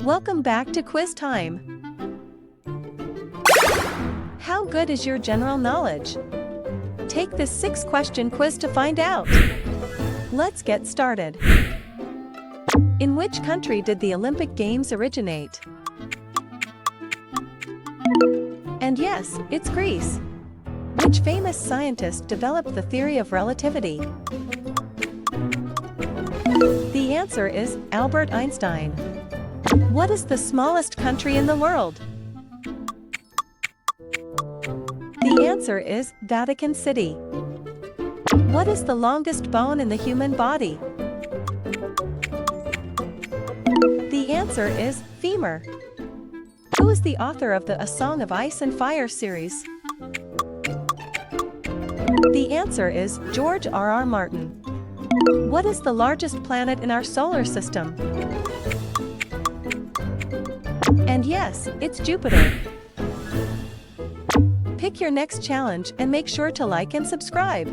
Welcome back to quiz time. How good is your general knowledge? Take this 6-question quiz to find out. Let's get started. In which country did the Olympic Games originate? And yes, it's Greece. Which famous scientist developed the theory of relativity? The answer is Albert Einstein. What is the smallest country in the world? The answer is Vatican City. What is the longest bone in the human body? The answer is femur. Who is the author of the A Song of Ice and Fire series? The answer is George R.R. Martin. What is the largest planet in our solar system? And yes, it's Jupiter. Pick your next challenge and make sure to like and subscribe.